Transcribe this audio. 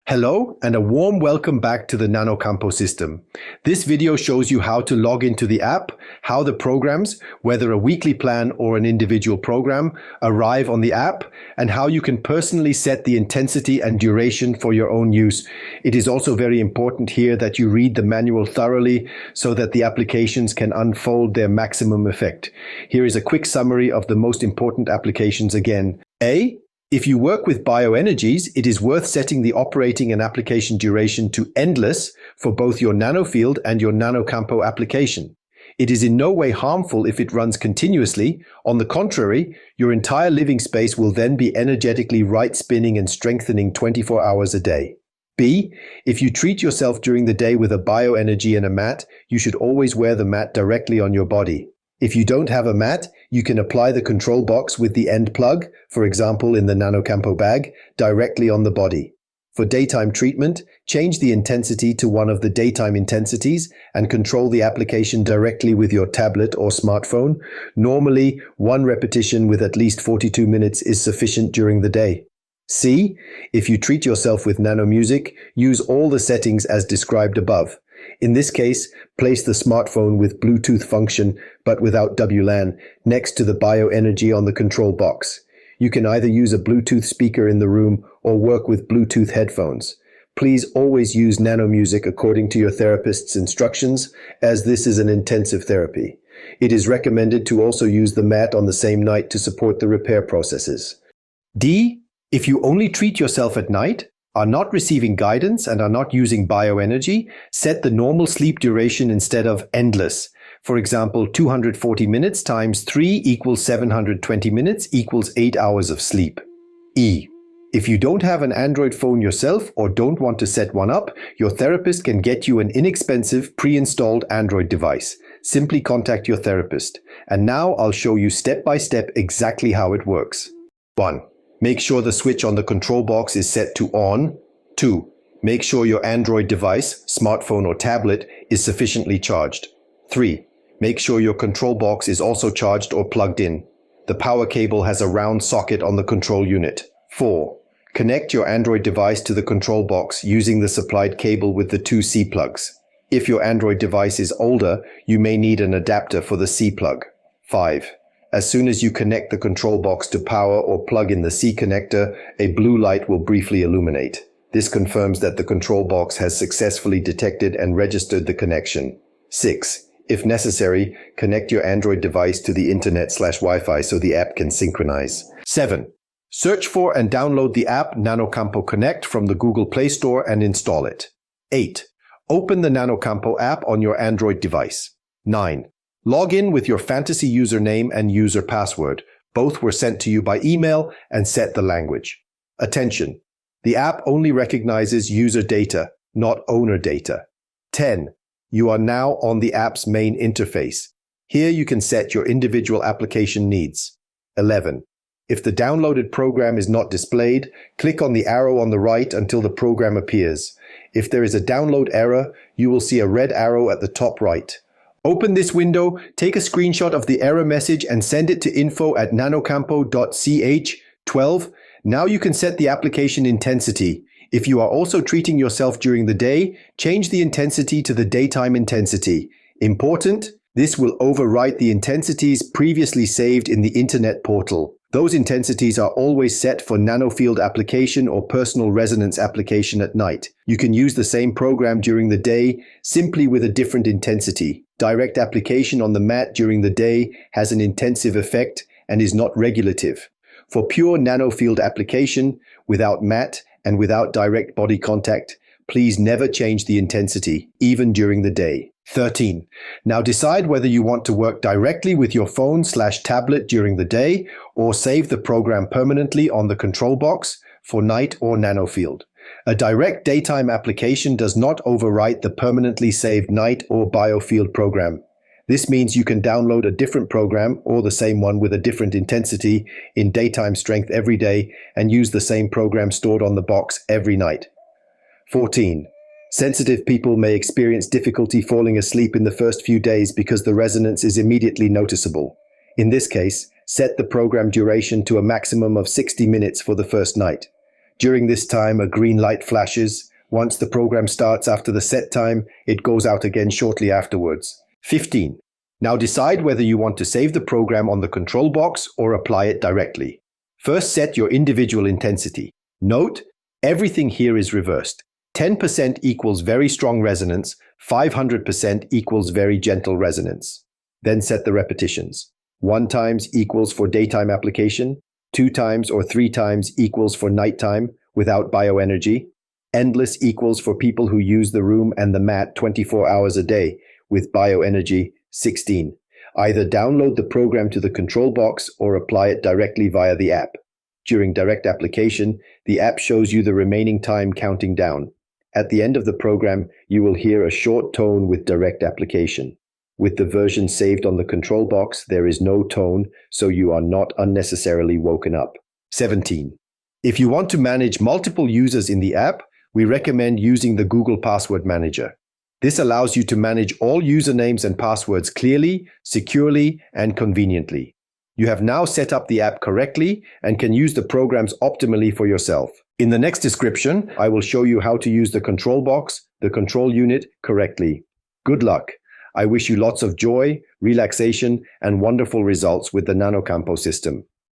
Hello and a warm welcome back to the NanoCampo system. This video shows you how to log into the app, how the programs, whether a weekly plan or an individual program, arrive on the app, and how you can personally set the intensity and duration for your own use. It is also very important here that you read the manual thoroughly so that the applications can unfold their maximum effect. Here is a quick summary of the most important applications again. If you work with bioenergies, it is worth setting the operating and application duration to endless for both your nanofield and your NanoCampo application. It is in no way harmful if it runs continuously. On the contrary, your entire living space will then be energetically right spinning and strengthening 24 hours a day. If you treat yourself during the day with a bioenergy and a mat, you should always wear the mat directly on your body. If you don't have a mat, you can apply the control box with the end plug, for example in the NanoCampo bag, directly on the body. For daytime treatment, change the intensity to one of the daytime intensities and control the application directly with your tablet or smartphone. Normally, one repetition with at least 42 minutes is sufficient during the day. If you treat yourself with nano music, use all the settings as described above. In this case, place the smartphone with Bluetooth function, but without WLAN, next to the bioenergy on the control box. You can either use a Bluetooth speaker in the room or work with Bluetooth headphones. Please always use nano music according to your therapist's instructions, as this is an intensive therapy. It is recommended to also use the mat on the same night to support the repair processes. If you only treat yourself at night, are not receiving guidance and are not using bioenergy, set the normal sleep duration instead of endless. For example, 240 minutes times 3 equals 720 minutes equals 8 hours of sleep. If you don't have an Android phone yourself or don't want to set one up, your therapist can get you an inexpensive pre-installed Android device. Simply contact your therapist. And now I'll show you step by step exactly how it works. 1. Make sure the switch on the control box is set to on. 2. Make sure your Android device, smartphone or tablet, is sufficiently charged. 3. Make sure your control box is also charged or plugged in. The power cable has a round socket on the control unit. 4. Connect your Android device to the control box using the supplied cable with the two C plugs. If your Android device is older, you may need an adapter for the C plug. 5. As soon as you connect the control box to power or plug in the C connector, a blue light will briefly illuminate. This confirms that the control box has successfully detected and registered the connection. 6. If necessary, connect your Android device to the internet/Wi-Fi so the app can synchronize. 7. Search for and download the app NanoCampo Connect from the Google Play Store and install it. 8. Open the NanoCampo app on your Android device. 9. Log in with your fantasy username and user password. Both were sent to you by email, and set the language. Attention! The app only recognizes user data, not owner data. 10. You are now on the app's main interface. Here you can set your individual application needs. 11. If the downloaded program is not displayed, click on the arrow on the right until the program appears. If there is a download error, you will see a red arrow at the top right. Open this window, take a screenshot of the error message and send it to info@nanocampo.ch. 12. Now you can set the application intensity. If you are also treating yourself during the day, change the intensity to the daytime intensity. Important, this will overwrite the intensities previously saved in the internet portal. Those intensities are always set for nanofield application or personal resonance application at night. You can use the same program during the day, simply with a different intensity. Direct application on the mat during the day has an intensive effect and is not regulative. For pure nanofield application, without mat and without direct body contact, please never change the intensity, even during the day. 13. Now decide whether you want to work directly with your phone/tablet during the day or save the program permanently on the control box for night or nanofield. A direct daytime application does not overwrite the permanently saved night or biofield program. This means you can download a different program or the same one with a different intensity in daytime strength every day and use the same program stored on the box every night. 14. Sensitive people may experience difficulty falling asleep in the first few days because the resonance is immediately noticeable. In this case, set the program duration to a maximum of 60 minutes for the first night. During this time, a green light flashes. Once the program starts after the set time, it goes out again shortly afterwards. 15. Now decide whether you want to save the program on the control box or apply it directly. First, set your individual intensity. Note, everything here is reversed. 10% equals very strong resonance, 500% equals very gentle resonance. Then set the repetitions. 1 times equals for daytime application, 2 times or 3 times equals for nighttime without bioenergy. Endless equals for people who use the room and the mat 24 hours a day with bioenergy. 16. Either download the program to the control box or apply it directly via the app. During direct application, the app shows you the remaining time counting down. At the end of the program, you will hear a short tone with direct application. With the version saved on the control box, there is no tone, so you are not unnecessarily woken up. 17. If you want to manage multiple users in the app, we recommend using the Google Password Manager. This allows you to manage all usernames and passwords clearly, securely, and conveniently. You have now set up the app correctly and can use the programs optimally for yourself. In the next description, I will show you how to use the control box, the control unit, correctly. Good luck. I wish you lots of joy, relaxation, and wonderful results with the NanoCampo system.